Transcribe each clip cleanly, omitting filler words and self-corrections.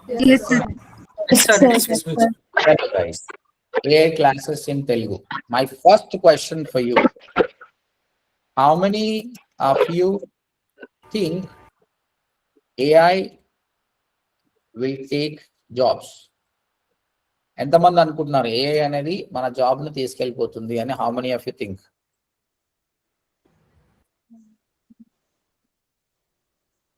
Yes, sir. Hello guys, AI classes in Telugu. My first question for you: how many of you think AI will take jobs? ఎంతమంది అనుకుంటున్నారు AI అనేది మన job ని తీసుకెళ్ళిపోతుంది అని? How many of you think?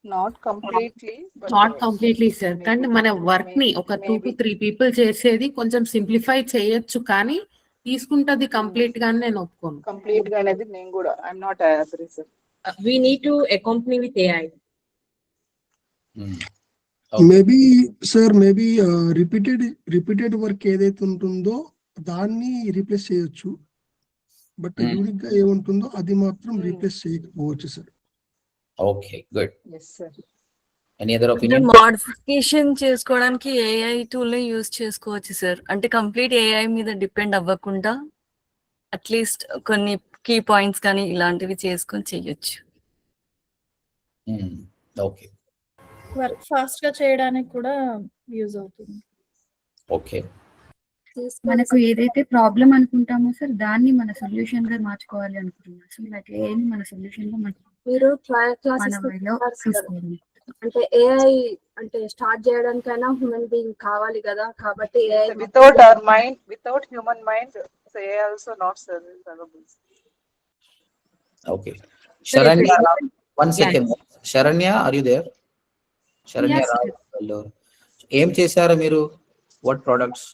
Not completely, sir. కానీ మన work ని ఒక 2 to 3 పీపుల్ చేసేది కొంచెం సింప్లిఫై చేయొచ్చు, కానీ తీసుకుంటది కంప్లీట్ గా నేను ఒప్పుకోను. కంప్లీట్ గా అనేది నేను కూడా I'm not agree sir. We need to accompany with AI. Maybe sir, maybe repeated work ఏదైతే ఉంటుందో దాన్ని రీప్లేస్ చేయొచ్చు, బట్ యూనిక్ గా ఏముంటుందో అది మాత్రం రీప్లేస్ చేయకపోవచ్చు sir. Okay, good. Yes sir. Any other opinion? Modification చేసుకోవడానికి ఏఐ టూల్ ని యూజ్ చేసుకోవచ్చు సార్. అంటే కంప్లీట్ ఏఐ మీద డిపెండ్ అవ్వకుండా అట్లీస్ట్ కొన్ని కీ పాయింట్స్ కానీ ఇలాంటివి చేసుకొని చెయ్యొచ్చు. ఓకే, వర్క్ ఫాస్ట్ గా చేయడానికి కూడా యూజ్ అవుతుంది. ఓకే. మనకు ఏదైతే ప్రాబ్లం అనుకుంటామో సార్ దాన్ని మన సొల్యూషన్ గా మార్చుకోవాలి అనుకుంటున్నాం. సో లైక్ ఏఐని మన సొల్యూషన్ గా మీరు అంటే ఏఐ అంటే స్టార్ట్ చేయడానికైనా హ్యూమన్ బీయింగ్ కావాలి కదా, కాబట్టి Without our mind, without human mind, so AI also not serviceable. Okay. Sharanya, one second. Sharanya, are you there? Sharanya, Yes, hello. ఏం చేశారు మీరు? What products?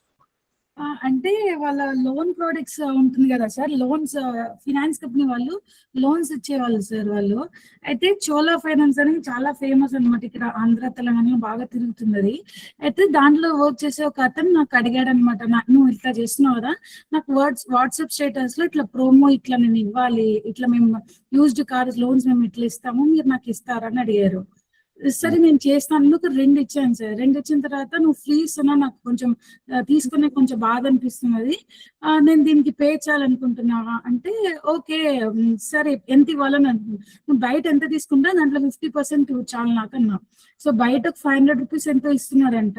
అంటే వాళ్ళ లోన్ ప్రొడక్ట్స్ ఉంటుంది కదా సార్, లోన్స్ ఫినాన్స్ కంపెనీ వాళ్ళు లోన్స్ ఇచ్చేవాళ్ళు sir. వాళ్ళు అయితే చోలా ఫైనాన్స్ అని చాలా ఫేమస్ అన్నమాట ఇక్కడ ఆంధ్ర తెలంగాణలో బాగా తిరుగుతుంది. అయితే దాంట్లో వర్క్ చేసే ఒక అతను నాకు అడిగాడు అనమాట, నువ్వు ఇట్లా చేస్తున్నావు కదా, నాకు వాట్సాప్ స్టేటస్ లో ఇట్లా ప్రోమో ఇట్లా నేను ఇవ్వాలి, ఇట్లా మేము యూజ్డ్ కార్స్ లోన్స్ మేము ఇట్లా ఇస్తాము, మీరు నాకు ఇస్తారని అడిగారు. సరే నేను చేస్తాను, 2 ఇచ్చాను సార్. 2 ఇచ్చిన తర్వాత నువ్వు ఫ్రీ ఇస్తున్నా, నాకు కొంచెం తీసుకునే కొంచెం బాధ అనిపిస్తున్నది, నేను దీనికి పే చేయాలనుకుంటున్నావా అంటే ఓకే సరే ఎంత ఇవ్వాలని అంటున్నాను. నువ్వు బయట ఎంత తీసుకుంటా దాంట్లో 50% చాలు నాకన్నా. సో బయట ఒక 500 రూపీస్ ఎంతో ఇస్తున్నారంట,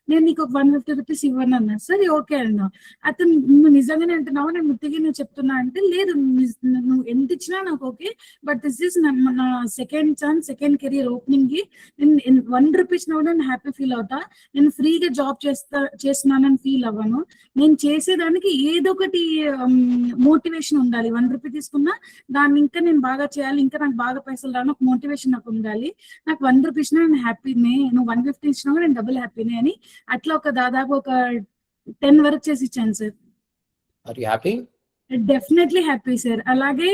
నేను నీకు ఒక 150 రూపీస్ ఇవ్వను అన్నా. సరే ఓకే అన్నా. అతను నువ్వు నిజంగానే అంటున్నావు, నేను ముట్టిగా నువ్వు చెప్తున్నా అంటే లేదు నువ్వు ఎంత ఇచ్చినా నాకు ఓకే, బట్ దిస్ ఇస్ నా second chance, second career opening కి నేను 1 రూపీస్ నేను హ్యాపీ ఫీల్ అవుతా, నేను ఫ్రీగా జాబ్ చేస్తున్నానని ఫీల్ అవ్వను. నేను చేసేదానికి ఏదో ఒకటి మోటివేషన్ ఉండాలి. 1 రూపీ తీసుకున్నా దాన్ని ఇంకా నేను బాగా చేయాలి, ఇంకా నాకు బాగా పైసలు రాను, ఒక మోటివేషన్ నాకు ఉండాలి. నాకు 1 రూపీ ఇచ్చినా నేను హ్యాపీనే, నువ్వు 150 ఇచ్చినా నేను డబుల్ హ్యాపీనే అని అట్లా ఒక దాదాపు ఒక 10 వరకు చేసి ఇచ్చాను sir. Are you happy? Definitely happy sir. అలాగే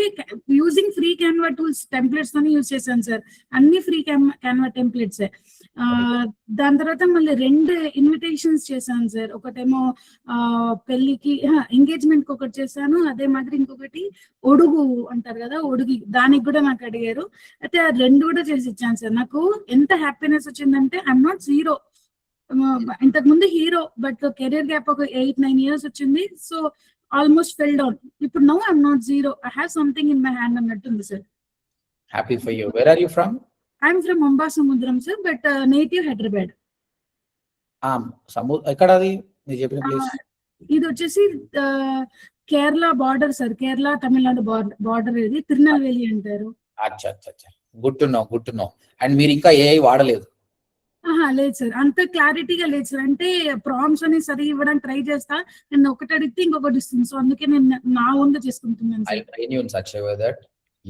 using free Canva tools templates తోనే యూజ్ చేశాను సార్, అన్ని ఫ్రీ క్యాన్వా టెంప్లెట్స్. దాని తర్వాత మళ్ళీ 2 ఇన్విటేషన్స్ చేశాను సార్. ఒకటేమో పెళ్లికి ఎంగేజ్మెంట్ కి ఒకటి చేశాను, అదే మాదిరి ఇంకొకటి ఒడుగు అంటారు కదా, ఒడుగు దానికి కూడా నాకు అడిగారు. అయితే ఆ 2 కూడా చేసి ఇచ్చాను సార్. నాకు ఎంత హ్యాపీనెస్ వచ్చిందంటే ఐఎమ్ నాట్ జీరో, ఇంతకు ముందు హీరో, బట్ కెరీర్ గ్యాప్ ఒక 8-9 ఇయర్స్ వచ్చింది. So almost fell down. ఇప్పుడు now I'm not zero, I have something in my hand అన్నట్టుంది sir. Happy for you. Where are you from? I'm from Ambasamudram sir, but native Hyderabad. ఎక్కడ అది మీరు చెప్పిన place? ఇది వచ్చేసి Kerala border sir, Kerala Tamil Nadu border, ఇది తిరునల్వేలి అంటారు. అచ్చా అచ్చా అచ్చా, గుడ్ టు నో. అండ్ మీరు ఇంకా ఏఐ వాడలేదు? లేదు సార్, అంత క్లారిటీగా లేదు సార్. అంటే ప్రాంప్ట్స్ అని సరిగా ఇవ్వడానికి ట్రై చేస్తా, నేను ఒకటి అడిగితే ఇంకొకటి ఇస్తుంది. సో అందుకే నేను నా ఓన్గా చేసుకుంటున్నాను sir. I'll train you in such a way that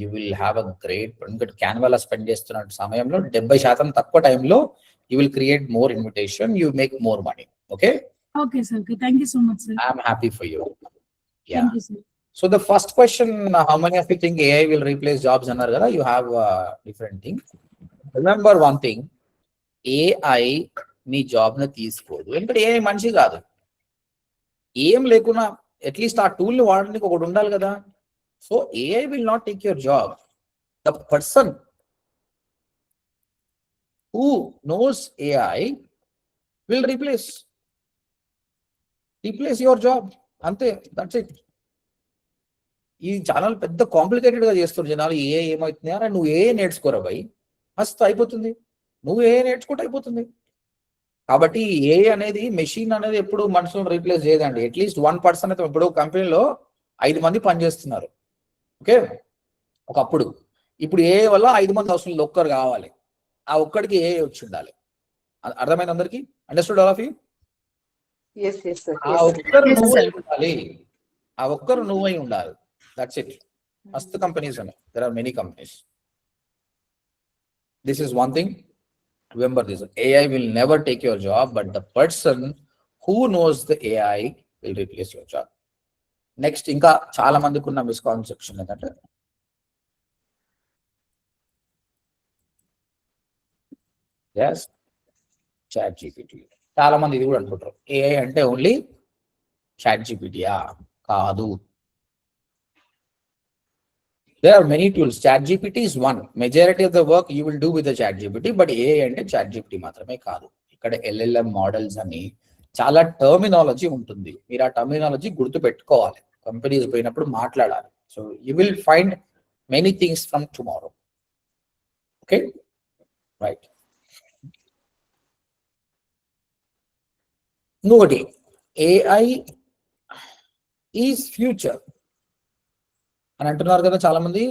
you will have a great, ఇంకా క్యాన్వాలో స్పెండ్ చేస్తున్న సమయంలో 70% తక్కువ టైంలో you will create more invitation, you make more money. Okay? Okay sir, okay, thank you so much sir. I'm happy for you. Yeah. Thank you sir. So the first question, how many of you think AI will replace jobs అన్నారు కదా, you have different things. Remember one thing, AI me job ని తీసుకోదు, ఎందుకంటే AI మనిషి కాదు. ఏం లేకున్నా at least ఆ టూల్ ని వాడడానికి ఒకటి ఉండాలి కదా. So AI will not take your job. The person who knows AI will replace your job. అంతే, దట్స్ ఇట్. ఈ ఛానల్ పెద్ద కాంప్లికేటెడ్ గా చేస్తారు జనాలు. ఏమవుతుంది అని నువ్వు నేర్చుకోరా భయ్, మస్తు అయిపోతుంది. నువ్వు నేర్చుకుంటే అయిపోతుంది. కాబట్టి ఏ అనేది మెషిన్ అనేది ఎప్పుడు మనుషులను రీప్లేస్ చేయదండి. అట్లీస్ట్ 1% అయితే ఇప్పుడు కంపెనీలో 5 మంది పనిచేస్తున్నారు, ఓకే, ఒకప్పుడు. ఇప్పుడు ఏ వల్ల 5 మంది అవసరం లేదు, ఒక్కరు కావాలి. ఆ ఒక్కడికి ఏ వచ్చి ఉండాలి. అర్థమైంది అందరికి? Understood all of you? Yes, yes, sir. ఆ Yes, sir. ఒక్కరు Yes, నువ్వై sir. ఉండాలి. ఆ ఒక్కరు నువ్వై ఉండాలి. That's it. మస్తు కంపెనీస్ ఉన్నాయి. There are many companies. This is one thing. Remember this. AI will never take your job, but the person who knows the AI will replace your job. Next, ఇంకా చాలా మందికి ఉన్న misconception ఏంటంటే yes, chat GPT. చాలా మంది ఇది కూడా అనుకుంటారు, ఏఐ అంటే ఓన్లీ చాట్ జీపీటీయా? కాదు. There are many tools. ChatGPT is one. Majority of the work you will do with the ChatGPT, but AI అంటే ChatGPT మాత్రమే కాదు. ఇక్కడ LLM మోడల్స్ అని చాలా టర్మినాలజీ ఉంటుంది. మీరు ఆ టర్మినాలజీ గుర్తు పెట్టుకోవాలి, కంపెనీస్ పోయినప్పుడు మాట్లాడాలి. So you will find many things from tomorrow. Okay, right. ఇంకొకటి, AI ఈజ్ ఫ్యూచర్ అని అంటున్నారు కదా చాలా మంది.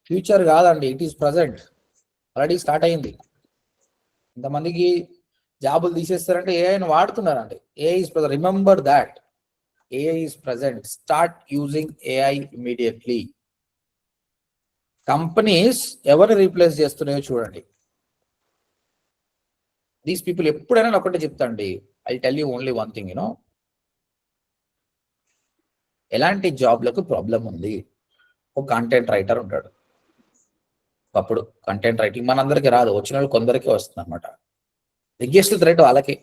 ఫ్యూచర్ కాదండి, it is present. Already start అయింది. ఇంతమందికి జాబులు తీసేస్తారంటే ఏఐని వాడుతున్నారండి. AI is present. Remember that AI is present. Start using AI immediately. Companies ఎవరు రీప్లేస్ చేస్తున్నాయో చూడండి. దీస్ పీపుల్ ఎప్పుడైనా ఒకటే చెప్తాండి, I tell you only one thing, you know, ఎలాంటి జాబ్లకు ప్రాబ్లం ఉంది. ఒక కంటెంట్ రైటర్ ఉంటాడు. అప్పుడు కంటెంట్ రైటింగ్ మనందరికీ రాదు, వచ్చిన వాళ్ళు కొందరికి వస్తుంది అనమాట. బిగ్గెస్ట్ థ్రెట్ వాళ్ళకి.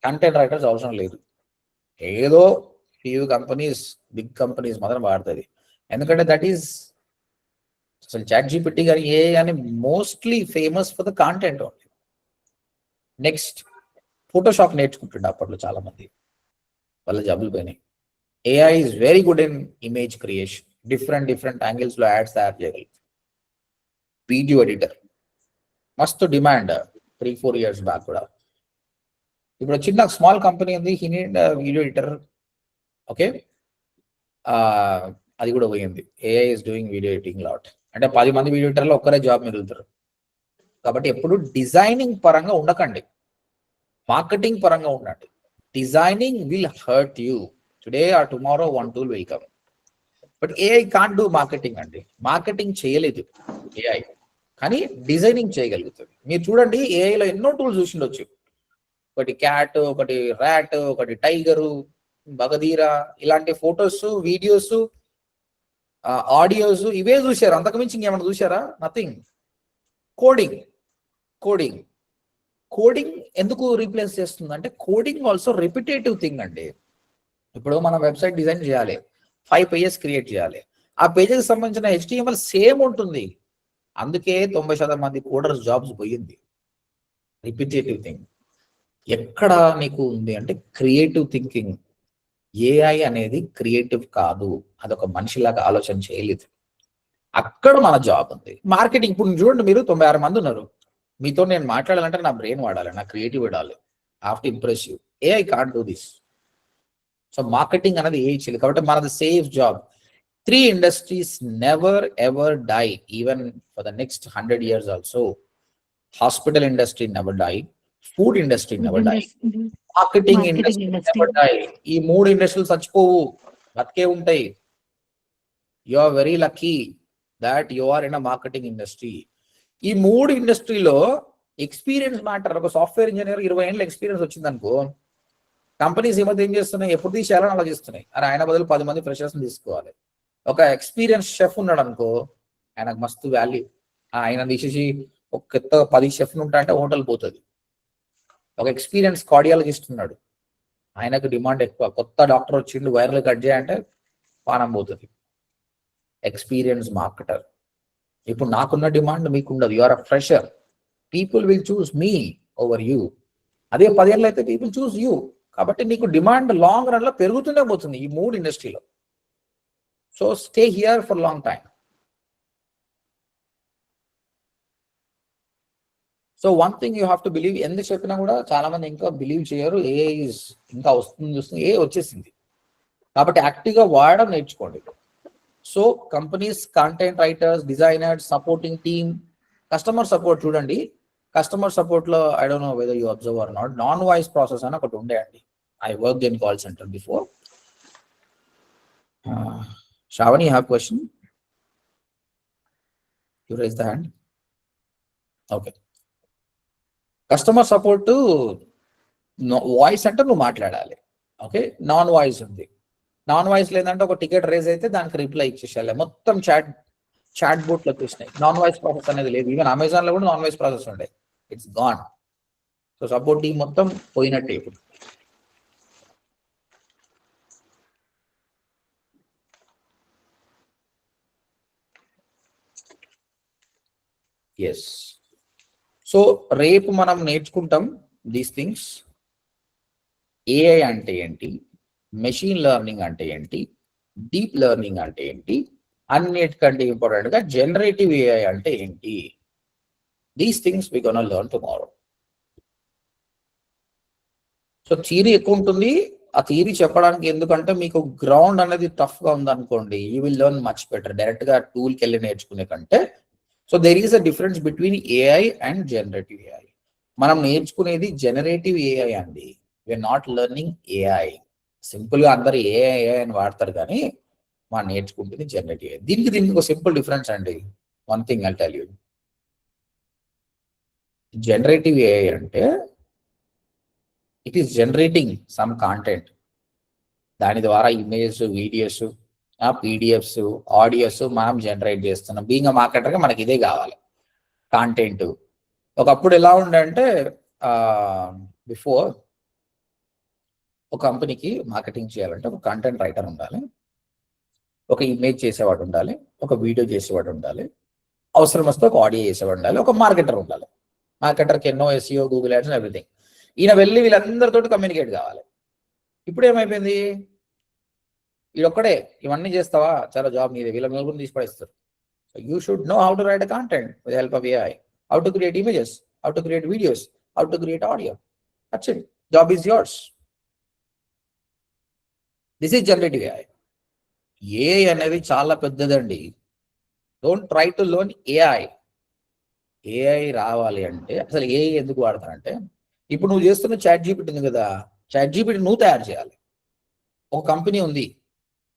కంటెంట్ రైటర్స్ అవసరం లేదు. ఏదో ఫ్యూ కంపెనీస్, బిగ్ కంపెనీస్ మాత్రం వాడుతుంది. ఎందుకంటే దట్ ఈస్ అసలు చాట్ జీపీటీ కానీ ఏ కానీ mostly famous for the content only. Next, Photoshop నేర్చుకుంటుండే అప్పట్లో చాలా మంది, వాళ్ళ జాబులు పోయినాయి. AI is very good in image creation. Different angles లో యాడ్స్ తయారు చేయగలరు. వీడియో ఎడిటర్ మస్తు డిమాండ్ 3-4 years బ్యాక్ కూడా. ఇప్పుడు చిన్న స్మాల్ కంపెనీ ఉంది, he need video editor. Okay, అది కూడా పోయింది. AI is doing video editing lot. అంటే 10 మంది వీడియో ఎడిటర్లో ఒక్కరే జాబ్ మిగులుతారు. కాబట్టి ఎప్పుడు డిజైనింగ్ పరంగా ఉండకండి, మార్కెటింగ్ పరంగా ఉండండి. Designing will hurt you. Today or tomorrow one tool will come, but AI can't do marketing అండి. మార్కెటింగ్ చేయలేదు AI, కానీ డిజైనింగ్ చేయగలుగుతుంది. మీరు చూడండి, ఏఐలో ఎన్నో టూల్స్ చూసిండొచ్చు. ఒకటి క్యాట్, ఒకటి ర్యాట్, ఒకటి టైగరు, బగధీరా, ఇలాంటి ఫొటోస్, వీడియోస్, ఆడియోస్, ఇవే చూశారు. అంతకుమించి ఇంకేమైనా చూసారా? నథింగ్. కోడింగ్ ఎందుకు రీప్లేస్ చేస్తుంది అంటే, కోడింగ్ ఆల్సో రిపిటేటివ్ థింగ్ అండి. ఇప్పుడు మనం వెబ్సైట్ డిజైన్ చేయాలి, 5 pages క్రియేట్ చేయాలి. ఆ పేజెస్ సంబంధించిన HTML సేమ్ ఉంటుంది. అందుకే 90% మంది కోడర్స్ జాబ్స్ పోయింది. Repetitive thing. ఎక్కడ నీకు ఉంది అంటే క్రియేటివ్ థింకింగ్. AI అనేది క్రియేటివ్ కాదు, అదొక మనిషిలాగా ఆలోచన చేయలేదు. అక్కడ మన జాబ్ ఉంది. మార్కెటింగ్, ఇప్పుడు చూడండి, మీరు 96 మంది ఉన్నారు. మీతో నేను మాట్లాడాలంటే నా బ్రెయిన్ వాడాలి, నా క్రియేటివ్ వాడాలి. I have to impress you. AI can't do this. So marketing అనేది ఏ చేయలేదు. కాబట్టి మనది safe job. 3 industries never ever die, even for the next 100 years also. Hospital industry never die, food industry never die, marketing industry never die. ఈ 3 ఇండస్ట్రీలు చచ్చిపోవు, బతికే ఉంటాయి. You are very lucky that you are in a marketing industry. ఈ 3 ఇండస్ట్రీలో experience matter. ఒక software engineer 20 ఏళ్ళ experience వచ్చింది అనుకో, కంపెనీస్ ఈ మధ్య ఏం చేస్తున్నాయి, ఎప్పుడు తీసేయాలని ఆలోచిస్తున్నాయి. అని ఆయన బదులు 10 మంది ఫ్రెషర్స్ తీసుకోవాలి. ఒక ఎక్స్పీరియన్స్ షెఫ్ ఉన్నాడు అనుకో, ఆయనకు మస్తు వాల్యూ. ఆయన తీసేసి ఒక కొత్త 10 షెఫ్లు ఉంటా అంటే హోటల్ పోతుంది. ఒక ఎక్స్పీరియన్స్ కార్డియాలజిస్ట్ ఉన్నాడు, ఆయనకు డిమాండ్ ఎక్కువ. కొత్త డాక్టర్ వచ్చిండు, వైర్లు కట్ చేయాలంటే పానం పోతుంది. Experience marketer. ఇప్పుడు నాకున్న డిమాండ్ మీకు ఉండదు. You are a fresher, people will choose me over you. అదే 10 ఏళ్ళు అయితే పీపుల్ చూస్ యూ. కాబట్టి నీకు డిమాండ్ లాంగ్ రన్ లో పెరుగుతూనే పోతుంది ఈ 3 ఇండస్ట్రీలో. So stay here for long time. So one thing you have to believe, ఎందుకు చెప్పినా కూడా చాలా మంది ఇంకా బిలీవ్ చేయరు. ఏ ఇంకా వస్తుంది, ఏ వచ్చేసింది. కాబట్టి యాక్టివ్గా వాడడం నేర్చుకోండి. సో companies, content writers, designers, supporting team, customer support చూడండి. కస్టమర్ సపోర్ట్ లో I don't know whether you observe or not, non voice process అని ఒకటి ఉండే అండి. I work in call centre before. Shravani, you have question? You raise the hand. Okay. Customer support voice అంటే నువ్వు మాట్లాడాలి. Okay, non voice ఉంది. Non voice లేదంటే ఒక టికెట్ రేజ్ అయితే దానికి రిప్లై ఇచ్చేసేయాలి. మొత్తం చాట్ బోట్లు వచ్చేసినాయి. నాన్ వాయిస్ ప్రాసెస్ అనేది లేదు. ఈవెన్ అమెజాన్ లో కూడా నాన్ వాయిస్ ప్రాసెస్ ఉండే, it's gone. So support team మొత్తం పోయినట్టే ఇప్పుడు. ఎస్. సో రేపు మనం నేర్చుకుంటాం దీస్ థింగ్స్. ఏఐ అంటే ఏంటి, మెషిన్ లెర్నింగ్ అంటే ఏంటి, డీప్ లెర్నింగ్ అంటే ఏంటి, అన్నిటికంటే ఇంపార్టెంట్ గా జనరేటివ్ ఏఐ అంటే ఏంటి. These things we gonna learn tomorrow. So theory ఎక్కువ ఉంటుంది. ఆ థియరీ చెప్పడానికి ఎందుకంటే మీకు గ్రౌండ్ అనేది టఫ్ గా ఉంది అనుకోండి, you will learn much better. Direct గా టూల్కి వెళ్ళి నేర్చుకునే కంటే. So there is a difference between AI and generative AI. మనం నేర్చుకునేది జనరేటివ్ ఏఐ అండి. We're not learning AI. Simple గా అందరు ఏఐ అని వాడతారు కానీ మనం నేర్చుకుంటుంది జనరేటివ్ ఏఐ. దీనికి ఒక సింపుల్ డిఫరెన్స్ అండి. One thing I'll tell you. Generative AI అంటే it is generating some content. దాని ద్వారా ఇమేజెస్, వీడియోస్, పీడిఎఫ్స్, ఆడియోస్ మనం జనరేట్ చేస్తున్నాం. బీయింగ్ మార్కెటర్గా మనకి ఇదే కావాలి, కాంటెంట్. ఒకప్పుడు ఎలా ఉండే అంటే బిఫోర్ ఒక కంపెనీకి మార్కెటింగ్ చేయాలంటే ఒక కంటెంట్ రైటర్ ఉండాలి, ఒక ఇమేజ్ చేసేవాడు ఉండాలి, ఒక వీడియో చేసేవాడు ఉండాలి, అవసరం వస్తే ఒక ఆడియో చేసేవాడు ఉండాలి, ఒక మార్కెటర్ ఉండాలి. మార్కెటర్కి ఎన్నో ఎస్ఈఓ, గూగుల్ యాడ్స్, ఎవ్రీథింగ్. ఈయన వెళ్ళి వీళ్ళందరితో కమ్యూనికేట్ కావాలి. ఇప్పుడు ఏమైపోయింది, వీడొక్కడే ఇవన్నీ చేస్తావా, చాలా జాబ్ నీదే, వీళ్ళ నలుగురిని తీసి పడేస్తారు. So you should know how to write a content with help of AI, how to create images, how to create videos, how to create audio. That's it. Job is yours. This is generative AI. AI అనేది చాలా పెద్దదండి. Don't try to learn AI. AI రావాలి అంటే అసలు AI ఎందుకు వాడతానంటే, ఇప్పుడు నువ్వు చేస్తున్న చాట్ జీపీటీ ఉంది కదా, చాట్ జీపీటీ నువ్వు తయారు చేయాలి. ఒక కంపెనీ ఉంది,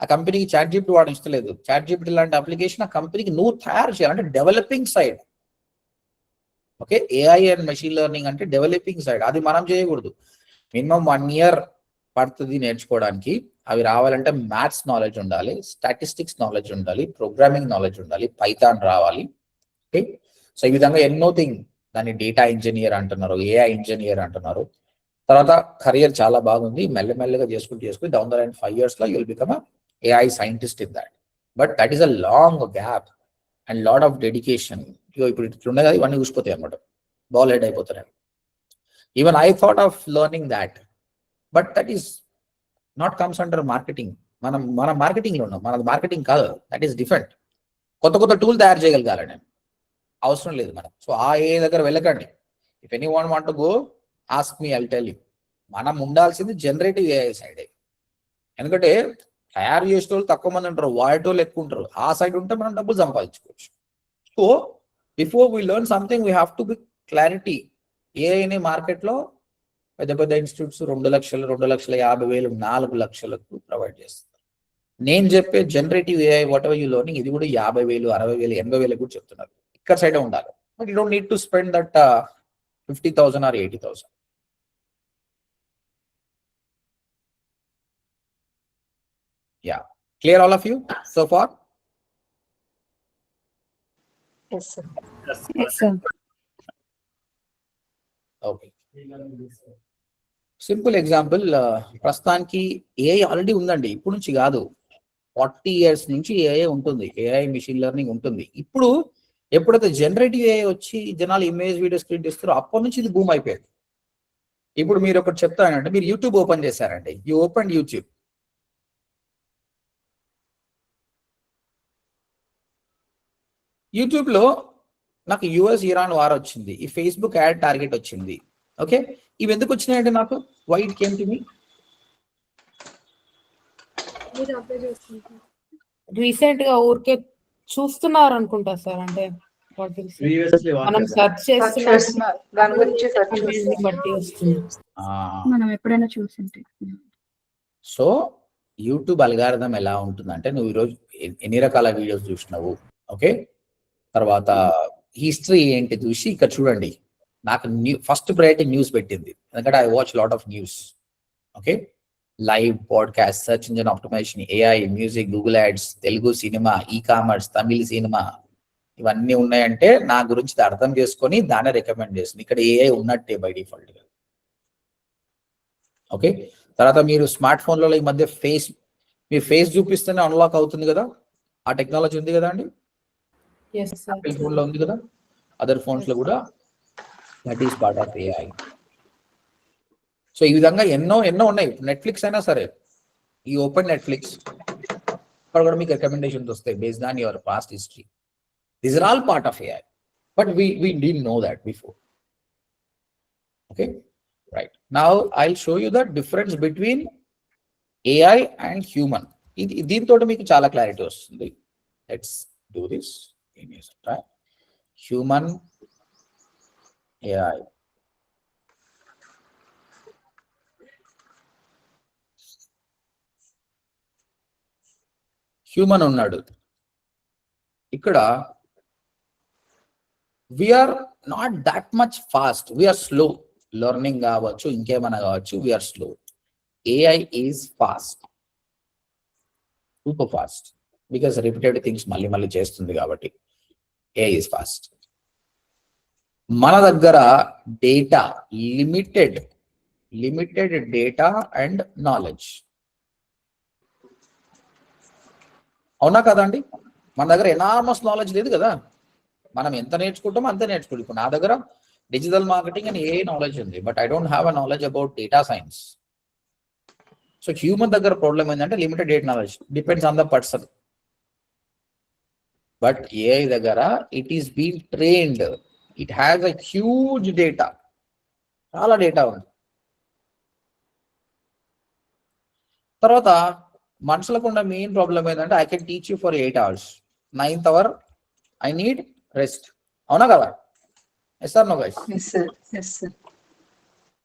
ఆ కంపెనీకి చాట్ జీపీటీ వాడడం ఇష్టం లేదు. చాట్ జీపీటీ లాంటి అప్లికేషన్ ఆ కంపెనీకి నువ్వు తయారు చేయాలి. అంటే developing side. Okay, AI and machine learning అంటే డెవలపింగ్ సైడ్. అది మనం చేయకూడదు. మినిమం 1 year పడుతుంది నేర్చుకోవడానికి. అవి రావాలంటే మ్యాథ్స్ నాలెడ్జ్ ఉండాలి, స్టాటిస్టిక్స్ నాలెడ్జ్ ఉండాలి, ప్రోగ్రామింగ్ నాలెడ్జ్ ఉండాలి, పైథాన్ రావాలి. ఓకే, సో ఈ విధంగా ఎన్నో థింగ్. దాన్ని డేటా ఇంజనీర్ అంటున్నారు, ఏఐ ఇంజనీర్ అంటున్నారు. తర్వాత కెరియర్ చాలా బాగుంది, మెల్లమెల్లగా చేసుకుని డౌన్ ద లైన్ 5 years లో you'll become AI scientist in that. But that is a long gap and lot of dedication. ఇప్పుడు ఇట్లుండే కదా, ఇవన్నీ చూసిపోతాయి అనమాట, బాల్ హెడ్ అయిపోతారు. Even I thought of learning that, but that is not comes under marketing. మన marketing లో ఉన్నాం, మనది marketing కాదు. That is different. కొత్త టూల్ తయారు చేయగలగాలి నేను, అవసరం లేదు మనం. సో ఆ ఏ దగ్గర వెళ్ళకండి. If any one want to go, ask me, I'll tell you. మనం ఉండాల్సింది జనరేటివ్ ఏఐ సైడే. ఎందుకంటే తయారు చేసే వాళ్ళు తక్కువ మంది ఉంటారు, వాడేటోళ్ళు ఎక్కువ ఉంటారు. ఆ సైడ్ ఉంటే మనం డబ్బులు సంపాదించుకోవచ్చు. So before we learn something we have to be clarity. ఏఐని మార్కెట్లో పెద్ద ఇన్స్టిట్యూట్స్ 2 లక్షలు, 2,50,000, 4 లక్షలకు ప్రొవైడ్ చేస్తారు. నేను చెప్పే generative AI what ever you learning, ఇది కూడా 50,000, 60,000, 80,000 కూడా చెప్తున్నారు. ఇక్కడ సైడే ఉండాలి. But you don't need to spend that 50,000 or 80,000. Yeah. Clear all of you so far? Yes, sir. Yes, sir. Okay. Simple example, ప్రస్తుతానికి ఏఐ ఆల్రెడీ ఉందండి. ఇప్పుడు నుంచి కాదు, 40 years నుంచి ఏఐ ఉంటుంది. ఏఐ మిషన్ లెర్నింగ్ ఉంటుంది. ఇప్పుడు ఎప్పుడైతే జనరేటివ్ ఏఐ వచ్చి జనాలు ఇమేజ్, వీడియోస్ క్రియేట్ చేస్తారో అప్పటి నుంచి ఇది బూమ్ అయిపోయింది. ఇప్పుడు మీరు ఒకటి చెప్తానంటే, మీరు యూట్యూబ్ ఓపెన్ చేశారండి, యూ ఓపెన్ యూట్యూబ్. యూట్యూబ్లో నాకు యుఎస్ ఇరాన్ వార్ వచ్చింది, ఈ ఫేస్బుక్ యాడ్ టార్గెట్ వచ్చింది. ఓకే, ఇవి ఎందుకు వచ్చినాయంటే నాకు why it came to me? మీరు అప్లై చేసుకుంటారు. రీసెంట్ గా ఊరికే చూస్తున్నారు అనుకుంటా సార్, అంటే what is it? మనం సెర్చ్ Search చేస్తున్నారు, దాని గురించి సెర్చ్ చేస్తున్నారు. బట్టి వస్తుంది. మనం ఎప్పుడైనా చూసింటే. సో యూట్యూబ్ అల్గారిథం ఎలా ఉంటుందంటే, నువ్వు ఈరోజు ఎన్ని రకాల వీడియోస్ చూసినావు, ఓకే, తర్వాత హిస్టరీ ఏంటి చూసి ఇక్కడ చూడండి. నాకు ఫస్ట్ ప్రయారిటీ న్యూస్ పెట్టింది, ఎందుకంటే I watch lot of news. Okay, live podcast, search engine optimisation, AI, music, Google ads, Telugu cinema, e commerce, Tamil cinema, ఇవన్నీ ఉన్నాయంటే నా గురించి అర్థం చేసుకొని దాన్ని రికమెండ్ చేస్తుంది. ఇక్కడ ఏఐ ఉన్నట్టే బై డిఫాల్ట్ గా. ఓకే, తర్వాత మీరు స్మార్ట్ ఫోన్లలో ఈ మధ్య మీ ఫేస్ చూపిస్తేనే అన్లాక్ అవుతుంది కదా, ఆ టెక్నాలజీ ఉంది కదా అండి, Yes, sir. యాపిల్ ఫోన్ లో ఉంది కదా, అదర్ ఫోన్స్ లో కూడా that is part of AI. So ఈ విధంగా ఎన్నో ఉన్నాయి. నెట్ఫ్లిక్స్ అయినా సరే, ఈ ఓపెన్ నెట్ఫ్లిక్స్ అక్కడ కూడా మీకు రికమెండేషన్స్ వస్తాయి based on your past history. These are all part of AI, but we didn't know that before. Okay, right, now I'll show you the difference between AI and human. దీంతో మీకు చాలా clarity వస్తుంది. Let's do this in human AI. Human ఉన్నాడు ఇక్కడ. We're not that much fast, we're slow. Learning కావచ్చు, ఇంకేమైనా కావచ్చు, we're slow. AI is fast, super fast, because repeated things మళ్ళీ చేస్తుంది కాబట్టి ఏఐ ఈజ్ ఫాస్ట్. మన దగ్గర data limited data and knowledge, అవునా కదా అండి? మన దగ్గర ఎనార్మస్ నాలెడ్జ్ లేదు కదా, మనం ఎంత నేర్చుకుంటామో అంతే నేర్చుకుంటాం. ఇప్పుడు నా దగ్గర డిజిటల్ మార్కెటింగ్ అని ఏ నాలెడ్జ్ ఉంది, but I don't have a knowledge about data science. So human దగ్గర ప్రాబ్లం ఏంటంటే limited data knowledge, depends on the person. But AI దగ్గర it is been trained, it has a huge data, చాలా data ఉంది. తర్వాత మనుషులకు ఉన్న main problem ఏంటంటే I can teach you for 8 hours, 9th hour I need rest. అవునా కదా? Yes or no guys? Yes, sir. Yes, sir.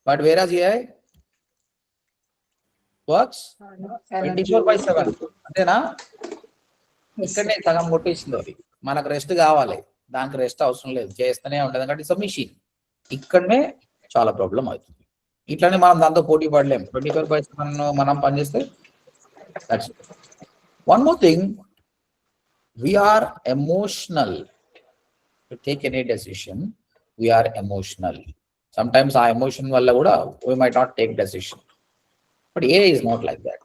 But whereas AI works 24/7. అంతేనా? ఇక్కడనే సగం కొట్టేసింది అది. మనకు రెస్ట్ కావాలి, దానికి రెస్ట్ అవసరం లేదు, చేస్తూనే ఉంటుంది. ఎందుకంటే ఇట్స్ మిషన్. ఇక్కడనే చాలా ప్రాబ్లం అవుతుంది. ఇట్లానే మనం దాంతో పోటీ పడలేం. 24/7 మనం పనిచేస్తే that's it. One more thing, we are emotional. To take any decision, we are emotional. Sometimes our emotion valla kuda we might not take decision. But AI is not like that.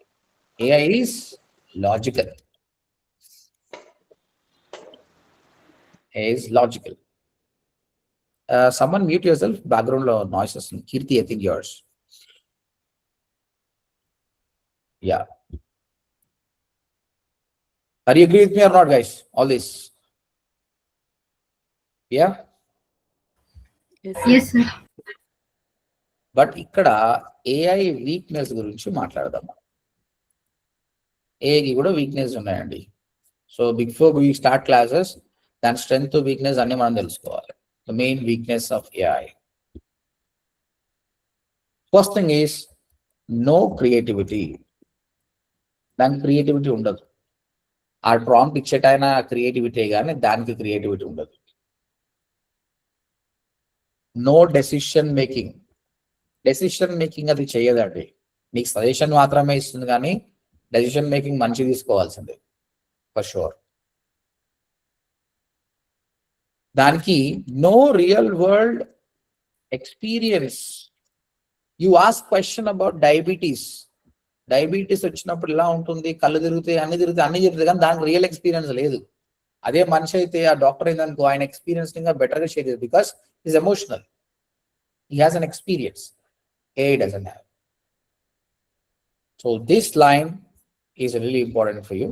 AI is logical. AI is logical. Someone mute yourself, background noises. Kirti, I think yours. Yeah. Are you agree with me or not, guys? All this. Yeah. Yes, sir. But ఇక్కడ AI weakness గురించి మాట్లాడదాం. ఏఐకి కూడా weakness ఉన్నాయండి. So before we start classes, దాని strength weakness అన్ని మనం తెలుసుకోవాలి. The main weakness of AI. First thing is no creativity. దానికి క్రియేటివిటీ ఉండదు. ఆ ప్రాంప్ట్ ఇచ్చేటైనా క్రియేటివిటీ కానీ దానికి క్రియేటివిటీ ఉండదు. No decision making. Decision making అది చేయదండి. నీకు సజెషన్ మాత్రమే ఇస్తుంది, కానీ డెసిషన్ మేకింగ్ మంచి తీసుకోవాల్సిందే ఫర్ షూర్. దానికి no real world experience. You ask question about diabetes. Diabetes వచ్చినప్పుడు ఎలా ఉంటుంది, కళ్ళు తిరుగుతాయి, అన్ని జరుగుతాయి, కానీ దానికి రియల్ ఎక్స్పీరియన్స్ లేదు. అదే మనిషి అయితే, ఆ డాక్టర్ ఏందనుకో, ఆయన ఎక్స్పీరియన్స్ ఇంకా బెటర్గా షేర్ చేయదు, because is emotional. He has an experience. AI doesn't have. So this line is really important for you.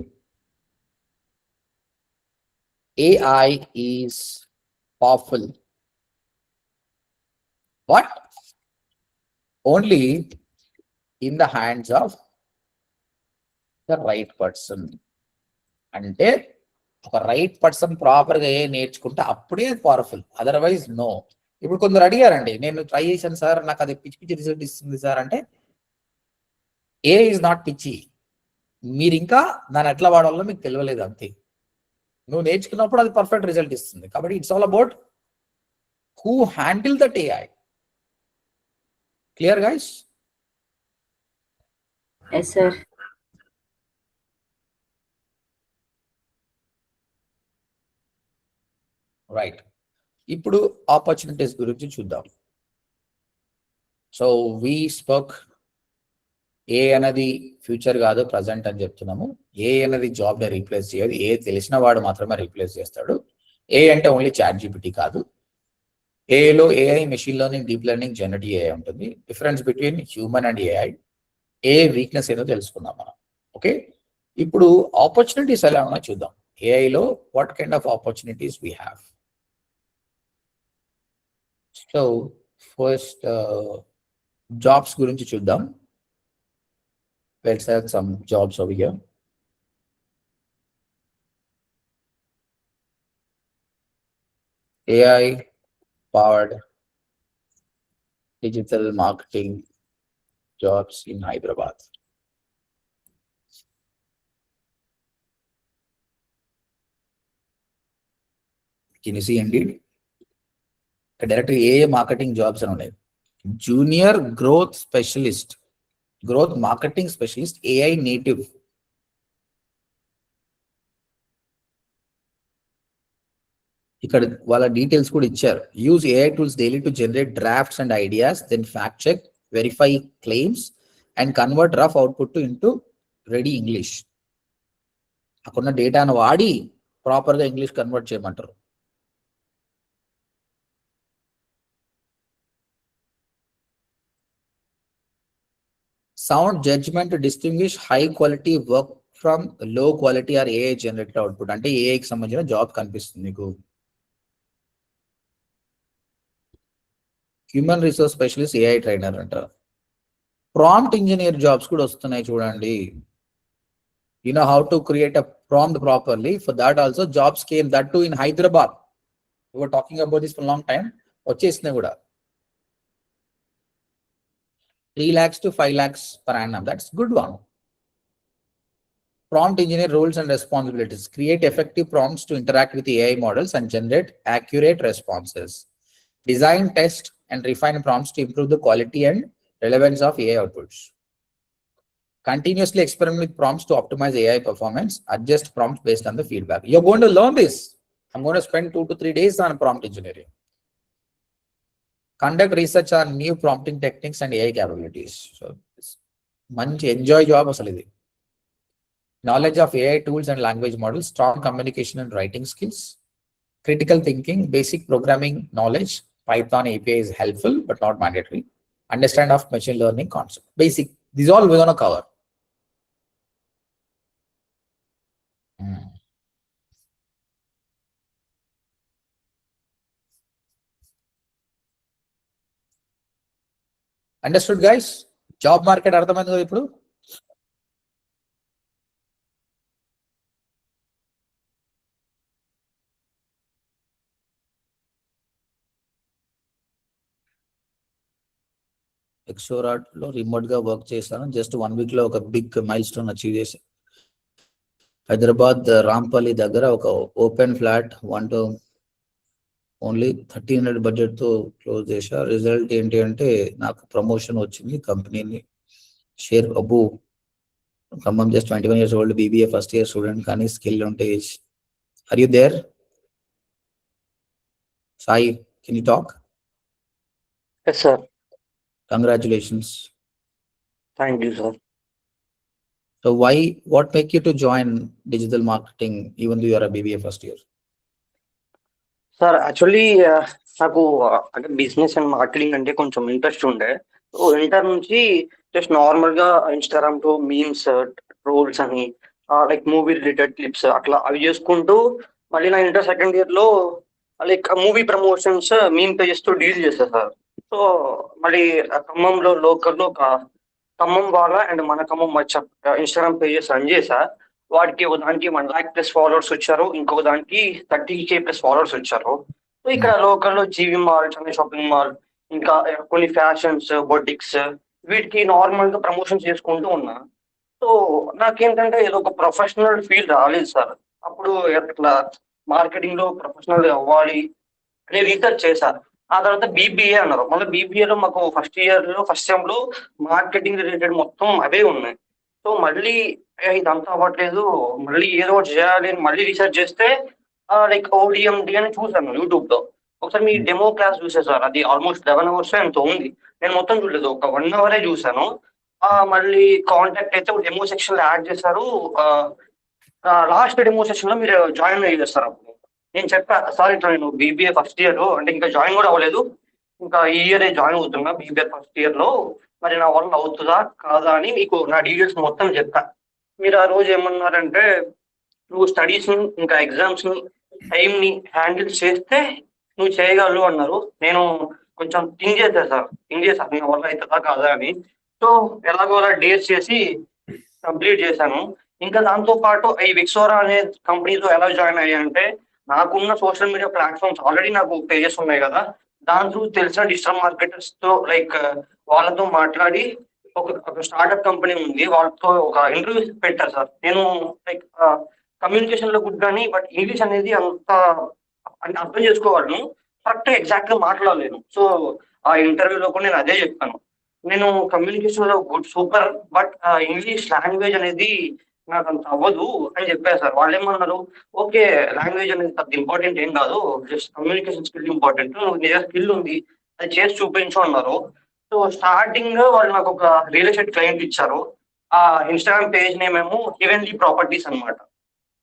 AI is powerful, but only in the hands of the right person. అంటే ఒక right person proper గా ఏ నేర్చుకుంటే అప్పుడే powerful, otherwise no. ఇప్పుడు కొందరు అడిగారండి, నేను try చేశాను సార్ నాకు అది పిచ్చి పిచ్చి రిజల్ట్ ఇస్తుంది సార్ అంటే, ఏ ఈజ్ నాట్ పిచ్చి, మీరు ఇంకా దాన్ని ఎట్లా వాడాలో మీకు తెలియలేదు అంతే. నువ్వు నేర్చుకున్నప్పుడు అది పర్ఫెక్ట్ రిజల్ట్ ఇస్తుంది. కాబట్టి it's all about who handle that AI. Clear guys? Yes sir. Right. ఇప్పుడు ఆపర్చునిటీస్ గురించి చూద్దాం. సో వి స్పోక్, ఏ అనేది ఫ్యూచర్ కాదు ప్రజెంట్ అని చెప్తున్నాము. ఏ అనేది జాబ్ ని రీప్లేస్ చేయదు, ఏ తెలిసిన వాడు మాత్రమే రీప్లేస్ చేస్తాడు. ఏ అంటే ఓన్లీ చాట్ జీపీటీ కాదు. ఏలో AI, machine learning, deep learning, generative AI ఉంటుంది. Difference between human and AI, ఏ వీక్నెస్ ఏదో తెలుసుకుందాం మనం. ఓకే, ఇప్పుడు ఆపర్చునిటీస్ ఎలా ఉన్నా చూద్దాం. ఏఐలో what kind of opportunities we have. So first jobs గురించి చూద్దాం. Let's have some jobs over here. AI powered digital marketing jobs in Hyderabad. Can you see indeed? Directly AI marketing jobs are on. Junior growth specialist, growth marketing specialist, AI native. ఇక్కడ వాళ్ళ details కూడా ఇచ్చారు. Use AI tools daily to generate drafts and ideas, then fact check, verify claims and convert rough output to into ready English. అక్కడున్న డేటాను వాడి ప్రాపర్గా English convert చేయమంటారు. Sound judgment to distinguish high quality work from low quality or AI generated output. అంటే AI కి సంబంధించిన job కనిపిస్తుంది మీకు. Human resource specialist, AI trainer అంటారు. ప్రాంప్ట్ ఇంజనీర్ జాబ్స్ కూడా వస్తున్నాయి చూడండి. You know how to create a prompt properly. For that also jobs came, that too in Hyderabad. We were talking about this for a long time. వచ్చేసినాయి కూడా. 3 lakhs to 5 lakhs per annum. That's good one. Prompt engineer roles and responsibilities. Create effective prompts to interact with AI models and generate accurate responses. Design, test, and refine prompts to improve the quality and relevance of AI outputs. Continuously experiment with prompts to optimize AI performance. Adjust prompts based on the feedback. You're going to learn this. I'm going to spend 2 to 3 days on prompt engineering. Conduct research on new prompting techniques and AI capabilities. So, manchi enjoy job asali idi. Knowledge of AI tools and language models, strong communication and writing skills, critical thinking, basic programming knowledge. Python API is helpful but not mandatory. Understand of machine learning concept. Basic. These all we're going to cover. Understood guys? Job market అర్థమైంది కదా ఇప్పుడు? ఎక్సోరాట్ లో remote గా work చేశాను. Just 1 week లో ఒక big mile stone achieve చేశాను. హైదరాబాద్ రాంపల్లి దగ్గర ఒక open flat 1 to only 1300 budget తో క్లోజ్ చేశా. రిజల్ట్ ఏంటి అంటే నాకు ప్రమోషన్ వచ్చింది, కంపెనీని share. Abbu, Khammam, just 21 years old, BBA first year student, కానీ స్కిల్ ఉంటే. Are you there Sai? Can you talk? Yes, sir. Congratulations. Thank you, sir. So what make you to join digital marketing even though you are a BBA first year? Sir, actually, నాకు అంటే business and marketing అంటే కొంచెం interest ఉండే. So inter నుంచి just normal గా Instagram తో memes, trolls అని, like movie related clips అట్లా అవి చేసుకుంటూ, మళ్ళీ నా ఇంటర్ సెకండ్ ఇయర్ లో like movie promotions meme pages తో డీల్ చేస్తారు సార్. సో మళ్ళీ ఖమ్మంలో లోకల్లో ఒక ఖమ్మం వాళ్ళ అండ్ మన ఖమ్మం మచ్చ ఇన్స్టాగ్రామ్ పేజెస్ రన్ చేశా. వాటికి ఒక దానికి 1 lakh ప్లస్ ఫాలోవర్స్ వచ్చారు, ఇంకొక దానికి 30K ప్లస్ ఫాలోవర్స్ వచ్చారు. సో ఇక్కడ లోకల్లో జీవి మాల్, చెన్నై షాపింగ్ మాల్, ఇంకా కొన్ని ఫ్యాషన్స్, బొటిక్స్ వీటికి నార్మల్ గా ప్రమోషన్ చేసుకుంటూ ఉన్నా. సో నాకేంటంటే ఏదో ఒక ప్రొఫెషనల్ ఫీల్ రాలేదు సార్. అప్పుడు ఇట్లా మార్కెటింగ్ లో ప్రొఫెషనల్ అవ్వాలి నేను రీసెర్చ్ చేశాను. ఆ తర్వాత బీబీఏ అన్నారు. మళ్ళీ బీబీఏలో మాకు ఫస్ట్ సెమ్ లో మార్కెటింగ్ రిలేటెడ్ మొత్తం అవే ఉన్నాయి. సో మళ్ళీ ఇదంతా అవ్వట్లేదు, మళ్ళీ ఏదో ఒకటి చేయాలి అని మళ్ళీ రీసెర్చ్ చేస్తే లైక్ ఓడిఎండి అని చూసాను యూట్యూబ్ లో. ఒకసారి మీ డెమో క్లాస్ చూసే సార్, అది ఆల్మోస్ట్ 11 hours ఎంతో ఉంది. నేను మొత్తం చూడలేదు, ఒక 1 hour చూసాను. మళ్ళీ కాంటాక్ట్ అయితే ఒక డెమో సెక్షన్ లో యాడ్ చేశారు. లాస్ట్ డెమో సెక్షన్ లో మీరు జాయిన్ అయ్యారు సార్. అప్పుడు నేను చెప్పా సార్ ఇట్లా నేను బీబీఏ ఫస్ట్ ఇయర్ అంటే ఇంకా జాయిన్ కూడా అవ్వలేదు, ఇంకా ఈ ఇయర్ జాయిన్ అవుతున్నా బీబీఏ ఫస్ట్ ఇయర్ లో, మరి నా వల్ల అవుతుందా కాదా అని మీకు నా డీటెయిల్స్ మొత్తం చెప్పా. మీరు ఆ రోజు ఏమన్నారంటే నువ్వు స్టడీస్ ని ఇంకా ఎగ్జామ్స్ ని టైం ని హ్యాండిల్ చేస్తే నువ్వు చేయగలవు అన్నారు. నేను కొంచెం థింక్ చేశాను నా వల్ల అవుతుందా కాదా అని. సో ఎలాగోలా డేస్ చేసి కంప్లీట్ చేశాను. ఇంకా దాంతో పాటు ఈ విక్సోరా అనే కంపెనీతో ఎలా జాయిన్ అయ్యాయంటే, నాకున్న సోషల్ మీడియా ప్లాట్ఫామ్స్ ఆల్రెడీ నాకు పేజెస్ ఉన్నాయి కదా, దాంట్లో తెలిసిన డిజిటల్ మార్కెటర్స్ తో లైక్ వాళ్ళతో మాట్లాడి ఒక స్టార్ట్అప్ కంపెనీ ఉంది, వాళ్ళతో ఒక ఇంటర్వ్యూ పెట్టారు సార్. నేను లైక్ కమ్యూనికేషన్ లో గుడ్ కానీ బట్ ఇంగ్లీష్ అనేది అంత అర్థం చేసుకోగలను, కరెక్ట్ ఎగ్జాక్ట్ గా మాట్లాడలేను. సో ఆ ఇంటర్వ్యూలో కూడా నేను అదే చెప్పాను, నేను కమ్యూనికేషన్ లో good super but English language అనేది నాకు అంత అవ్వదు అని చెప్పారు సార్. వాళ్ళు ఏమన్నారు, ఓకే లాంగ్వేజ్ అనేది అంత ఇంపార్టెంట్ ఏం కాదు, జస్ట్ కమ్యూనికేషన్ స్కిల్ ఇంపార్టెంట్, నీ స్కిల్ ఉంది అది చేసి చూపించు అన్నారు. సో స్టార్టింగ్ వాళ్ళు నాకు ఒక రియల్ ఎస్టేట్ క్లయింట్ ఇచ్చారు. ఆ ఇన్స్టాగ్రామ్ పేజ్ నేమ్ ఏమో హెవెన్లీ ప్రాపర్టీస్ అనమాట.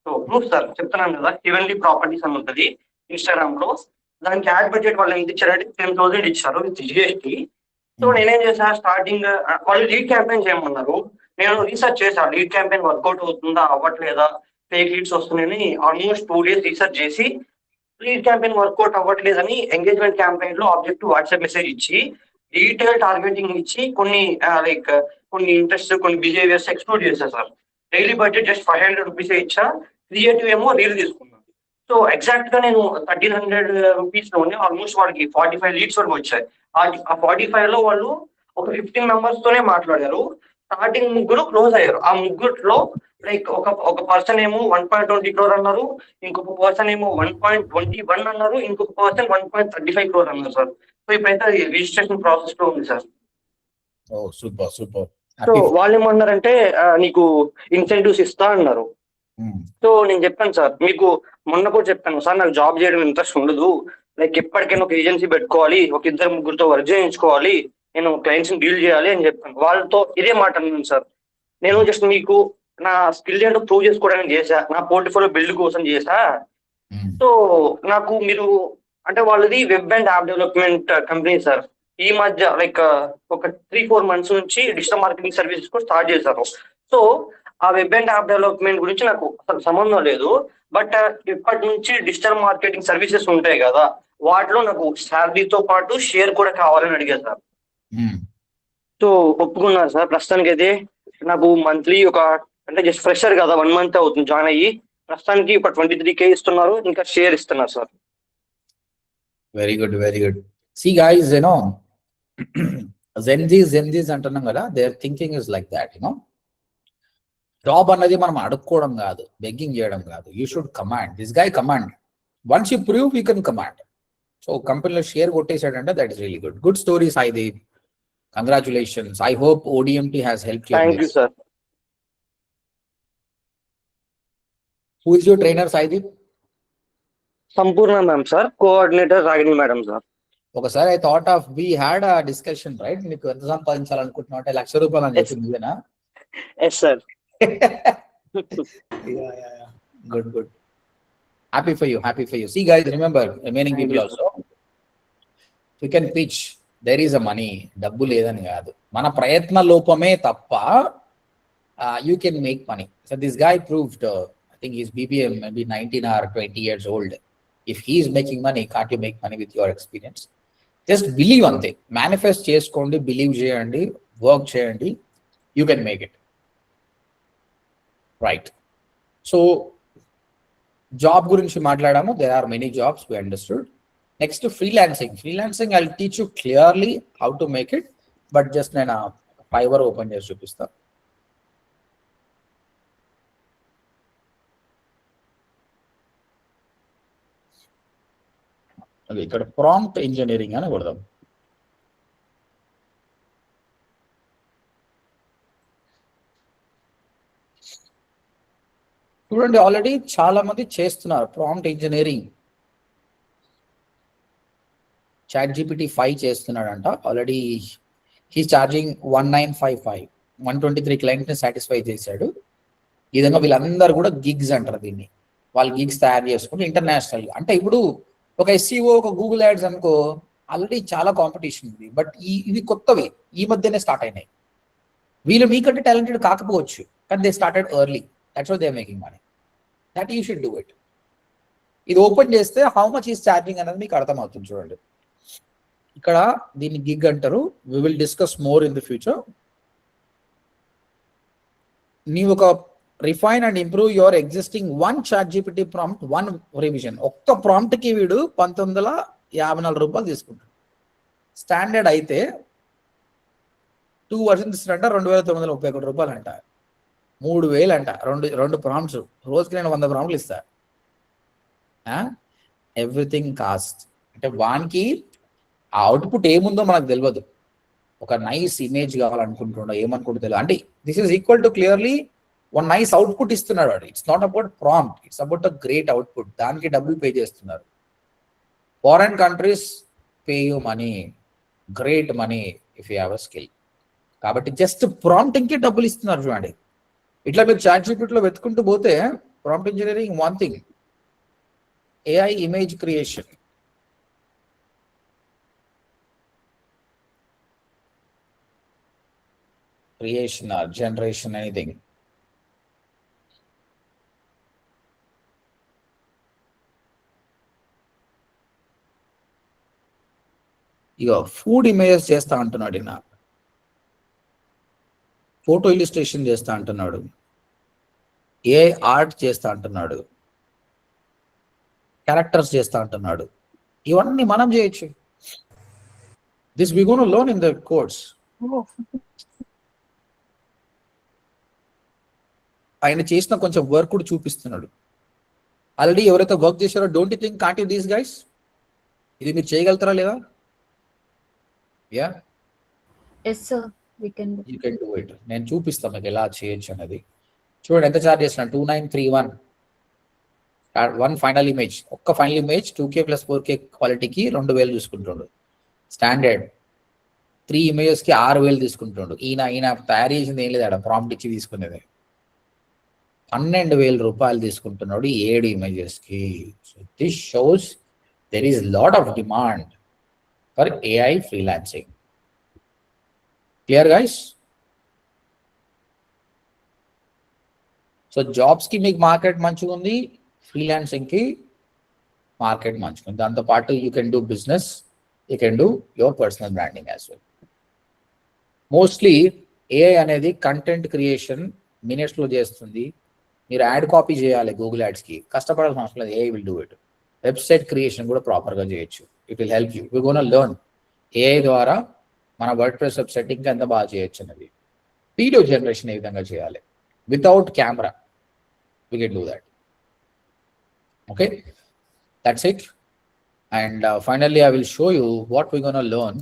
సో ప్రూఫ్ సార్ చెప్తున్నాను కదా, హెవెన్లీ ప్రాపర్టీస్ అని ఉంటుంది ఇన్స్టాగ్రామ్ లో. దానికి యాడ్ బడ్జెట్ వాళ్ళు ఎంత ఇచ్చారంటే 10,000 ఇచ్చారు విత్ జిఎస్టీ. సో నేనేం చేసా, స్టార్టింగ్ వాళ్ళు లీడ్ క్యాంపెయిన్ చేయమన్నారు. నేను రీసెర్చ్ చేశాను, లీడ్ క్యాంపెయిన్ వర్కౌట్ అవుతుందా అవ్వట్లేదా, ఫేక్ లీడ్స్ వస్తున్నాయని ఆల్మోస్ట్ 2 days రీసెర్చ్ చేసి లీడ్ క్యాంపెయిన్ వర్కౌట్ అవ్వట్లేదని ఎంగేజ్మెంట్ క్యాంపెయిన్ లో ఆబ్జెక్టివ్ వాట్సాప్ మెసేజ్ ఇచ్చి డీటెయిల్ టార్గెటింగ్ ఇచ్చి కొన్ని లైక్ కొన్ని ఇంట్రెస్ట్ కొన్ని బిహేవియర్స్ ఎక్స్ప్లోర్ చేశారు sir. Daily budget just 500 rupees ఇచ్చా, క్రియేటివ్ ఏమో రీల్ తీసుకున్నాను. సో ఎగ్జాక్ట్ గా నేను 1,300 రూపీస్ లోనే ఆల్మోస్ట్ వాళ్ళకి 45 లీడ్స్ వరకు వచ్చాయి. ఆ 45 లో వాళ్ళు ఒక 15 members తోనే మాట్లాడారు. స్టార్టింగ్ 3 క్లోజ్ అయ్యారు. ఆ 3లో లైక్ ఒక పర్సన్ ఏమో 1.20 crore అన్నారు, ఇంకొక పర్సన్ ఏమో 1.21 అన్నారు, ఇంకొక పర్సన్ 1.35 crore అన్నారు సార్. సో ఇప్పుడైతే అది రిజిస్ట్రేషన్ ప్రాసెస్ లో ఉంది సార్. Super super. సో వాళ్ళు ఏమన్నారంటే నీకు ఇన్సెంటివ్స్ ఇస్తా అన్నారు. సో నేను చెప్పాను సార్, మీకు మొన్న కూడా చెప్పాను సార్, నాకు జాబ్ చేయడం ఇంట్రెస్ట్ ఉండదు, లైక్ ఎప్పటికైనా ఒక ఏజెన్సీ పెట్టుకోవాలి, ఒక 2-3 వర్క్ చేయించుకోవాలి, నేను క్లయింట్స్ ని డీల్ చేయాలి అని చెప్పాను. వాళ్ళతో ఇదే మాట అన్నాను సార్, నేను జస్ట్ మీకు నా స్కిల్ ఏంటో ప్రూవ్ చేసుకోవడానికి చేశా, నా పోర్ట్ఫోలియో బిల్డ్ కోసం చేశా. సో నాకు మీరు అంటే వాళ్ళది web and app development company sir. ఈ మధ్య లైక్ ఒక 3-4 months నుంచి డిజిటల్ మార్కెటింగ్ సర్వీసెస్ కూడా స్టార్ట్ చేశారు. సో ఆ వెబ్ అండ్ యాప్ డెవలప్మెంట్ గురించి నాకు అసలు సంబంధం లేదు, బట్ ఇప్పటి నుంచి డిజిటల్ మార్కెటింగ్ సర్వీసెస్ ఉంటాయి కదా, వాటిలో నాకు శాలరీతో పాటు షేర్ కూడా కావాలని అడిగారు సార్. సో ఒప్పుకున్నారు సార్. ప్రస్తుతానికి అయితే నాకు మంత్లీ ఒక అంటే జస్ట్ ఫ్రెషర్ కదా 1 month అవుతుంది జాయిన్ అయ్యి, ప్రస్తుతానికి ఒక 23K ఇస్తున్నారు, ఇంకా షేర్ ఇస్తున్నారు sir. Very good very good. See guys, you know Gen Zs అంటున్నాం కదా, their thinking is like that. Job అన్నది మనం అడుక్కోవడం కాదు, బెగ్గింగ్ చేయడం కాదు. You should command. This guy command. Once you prove you can command. So కంపెనీలో షేర్ కొట్టేసాడంటే that is really good. Good story Saideep. Congratulations. I hope ODMT has helped you. Thank you sir. Who is your trainer, Saidip? Sampurna ma'am sir, coordinator Ragini madam sir. Okay sir, I thought of we had a discussion, right? నీకు ఎంత సంపాదించాలనుకుంటున్నావు అంటే 1,00,000 రూపాయలు అని చెప్పింది ఇదేనా? Yes sir. Yeah. Good. Happy for you. See guys, remember, remaining people also, you can pitch. There is a money. డబ్బు లేదని కాదు, మన ప్రయత్న లోపమే తప్ప you can make money. So this guy proved, I think his BBM maybe 19 or 20 years old. If he is making money, can't you make money with your experience? Just believe అంతే, manifest చేసుకోండి, believe చేయండి, work చేయండి, you can make it right. So job గురించి మాట్లాడాము, there are many jobs, we understood. Next freelancing I will teach you clearly how to make it, but just నేను Fiverr open చేసి చూపిస్తాను. ఇక్కడ prompt engineering అని కొడదాం. చూడండి, ఆల్రెడీ చాలా మంది చేస్తున్నారు ప్రాంప్ట్ ఇంజనీరింగ్. ChatGPT 5 చేస్తున్నాడంట ఆల్రెడీ. హీ చార్జింగ్ 1955, 123 క్లయింట్ ని సాటిస్ఫై చేశాడు. ఈ విధంగా వీళ్ళందరూ కూడా గిగ్స్ అంటారు దీన్ని. వాళ్ళు గిగ్స్ తయారు చేసుకుంటే ఇంటర్నేషనల్. అంటే ఇప్పుడు ఒక SEO, ఒక గూగుల్ యాడ్స్ అనుకో, ఆల్రెడీ చాలా కాంపిటీషన్ ఉంది. బట్ ఇవి కొత్తవి, ఈ మధ్యనే స్టార్ట్ అయినాయి. వీళ్ళు మీకంటే టాలెంటెడ్ కాకపోవచ్చు, కానీ they started early. That's why they are making money. That you should do it. ఇది ఓపెన్ చేస్తే హౌ మచ్ ఈస్ ఛార్జింగ్ అనేది మీకు అర్థమవుతుంది. చూడండి, ఇక్కడ దీన్ని గిగ్ అంటారు. We will discuss more in the future. నీవు ఒక refine and improve your existing 1 ChatGPT prompt 1 revision. ఒక్క ప్రాంప్ట్ కి వీడు 1954 రూపాయలు తీసుకుంటాడు. స్టాండర్డ్ అయితే 2 వర్షన్స్ ఇస్తాడంట, 2931 రూపాయలు అంట, 3000 అంట. రెండు ప్రాంప్ట్స్. రోజుకి నేను 100 ప్రాంప్ట్లు ఇస్తా. Everything cost. అంటే వానికి ఆ అవుట్పుట్ ఏముందో మనకు తెలియదు. ఒక నైస్ ఇమేజ్ కావాలనుకుంటున్నా, ఏమనుకుంటూ తెలియదు. అంటే this is equal to clearly one nice output ఇస్తున్నాడు వాడు. It's not about prompt, it's about a great output. దానికి డబ్బులు పే చేస్తున్నారు. Foreign countries pay you money, great money if you have a skill. కాబట్టి just ప్రాంప్టింగ్కి డబ్బులు ఇస్తున్నారు. చూడండి, ఇట్లా మీరు ChatGPTలో వెతుకుంటూ పోతే prompt engineering 1 thing, AI image creation, or generation, anything. ఇక ఫుడ్ ఇమేజెస్ చేస్తా అంటున్నాడు. ఈయన ఫోటో ఇలిస్ట్రేషన్ చేస్తా అంటున్నాడు, AI ఆర్ట్ చేస్తా అంటున్నాడు, క్యారెక్టర్స్ చేస్తా అంటున్నాడు. ఇవన్నీ మనం చేయొచ్చు. This we gonna learn in the course. ఆయన చేసిన కొంచెం వర్క్ కూడా చూపిస్తున్నాడు. ఆల్రెడీ ఎవరైతే వర్క్ చేశారో, don't you think, can't you these guys, ఇది మీరు చేయగలుగుతారా లేదా? Yeah, yes sir, we can do. You can do it. నేను చూపిస్తాను మీకు ఎలా చేయొచ్చు అనేది. చూడండి ఎంత చార్జ్ చేస్తున్నా, 2931. 1 ఫైనల్ ఇమేజ్, ఒక్క ఫైనల్ ఇమేజ్ 2K + 4K క్వాలిటీకి 2000 తీసుకుంటుండు. స్టాండర్డ్ 3 ఇమేజెస్కి 6000 తీసుకుంటుండు. ఈయన తయారు చేసింది ఏం లేదు, ప్రాంప్ట్ ఇచ్చి తీసుకునేది. 12,000 రూపాయలు తీసుకుంటున్నాడు 7 ఇమేజెస్కి. So this shows there is lot of demand for AI freelancing. Clear guys? So జాబ్స్కి మీకు మార్కెట్ మంచిగా ఉంది, ఫ్రీలాన్సింగ్కి మార్కెట్ మంచిగా ఉంది. దాంతోపాటు you can do business, you can do your personal branding as well. Mostly AI అనేది కంటెంట్ క్రియేషన్ మినిట్స్లో చేస్తుంది. మీరు యాడ్ కాపీ చేయాలి గూగుల్ యాడ్స్కి, కష్టపడాల్సిన అవసరం లేదు, AI will do it. Website creation కూడా ప్రాపర్గా చేయొచ్చు. It will help you. You gonna learn AI ద్వారా మన వర్డ్ప్రెస్ వెబ్సైట్ ఇంకా ఎంత బాగా చేయొచ్చు అనేది. వీడియో జనరేషన్ ఏ విధంగా చేయాలి without camera, we can do that. Okay, that's it. And finally I will show you what we gonna learn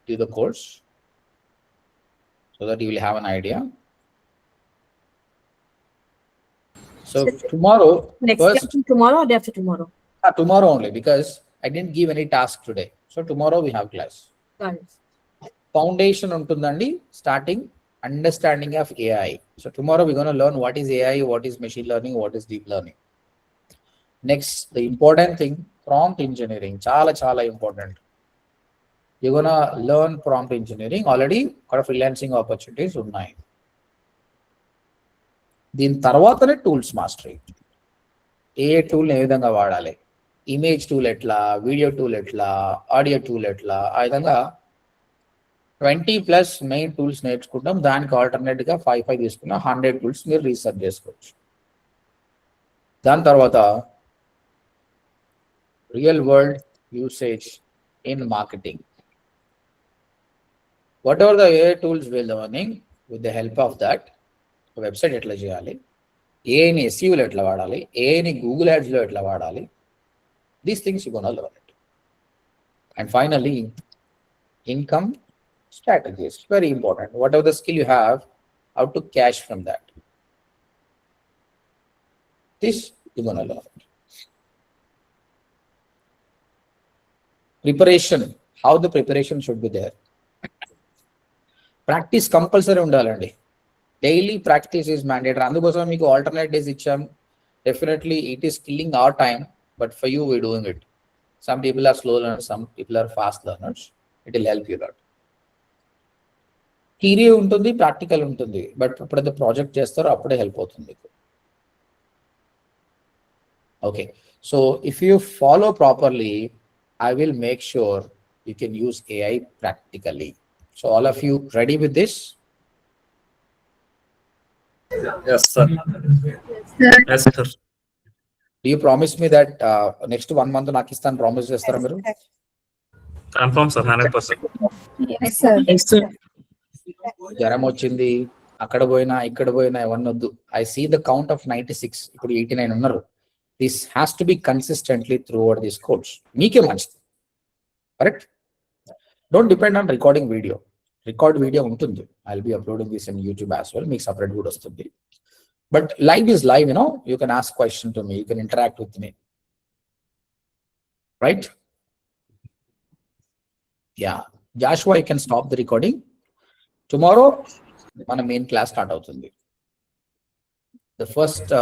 to the course so that you will have an idea. So tomorrow, next first, class tomorrow or day after tomorrow? Tomorrow only, because I didn't give any task today. So tomorrow we have class. Got it. Foundation untundandi, starting understanding of AI. So tomorrow we're going to learn what is AI, what is machine learning, what is deep learning. Next, the important thing, prompt engineering. Chala important. You're going to learn prompt engineering. Already got freelancing opportunities unnai. దీని తర్వాతనే tools mastery. ఏ టూల్ని ఏ విధంగా వాడాలి, image tool ఎట్లా, video tool ఎట్లా, audio tool ఎట్లా, ఆ విధంగా 20+ main tools నేర్చుకుంటాం. దానికి ఆల్టర్నేట్ గా 5 తీసుకున్న 100 టూల్స్ మీరు రీసెర్చ్ చేసుకోవచ్చు. దాని తర్వాత real world usage in marketing. whatever the AI tools we're learning, with the help of that, website ఎట్లా చేయాలి, ఏఐని ఎస్ఈఓలో ఎట్లా వాడాలి, ఏఐని గూగుల్ యాడ్స్లో ఎట్లా వాడాలి, these things you gonna learn it. And finally income strategies, very important. Whatever the skill you have, how to cash from that. This you're gonna learn. Preparation, how the preparation should be there. Practice compulsory ఉండాలండి. Daily practice is mandatory. అందుకోసం మీకు alternate days ఇచ్చాం. Definitely it is killing our time, but for you we're doing it. Some people are slow learners, some people are fast learners. It will help you a lot. Theory ఉంటుంది, practical ఉంటుంది, but ఎప్పుడైతే project చేస్తారో అప్పుడే help అవుతుంది మీకు. Okay, so if you follow properly, I will make sure you can use AI practically. So all of you ready with this? Yes, sir. Yes, sir. Do you promise me that next 1 month నాకు ఇస్తాను promise చేస్తారా మీరు? Confirm, sir. 100%. Yes, sir. Yes, sir. జ్వరం వచ్చింది, అక్కడ పోయినా ఇక్కడ పోయినా ఎవరిని వద్దు. I see the count of 96, ఇప్పుడు 89 ఉన్నారు. This has to be consistently throughout this course. మీకే మంచిది, correct? Don't depend on recording video. Record video ఉంటుంది, I will be uploading this in YouTube as well, మీకు separate కూడా వస్తుంది. But live is live, you know, you can ask question to me, you can interact with me, right? Yeah, Joshua, you can stop the recording. Tomorrow మన main class start అవుతుంది. The first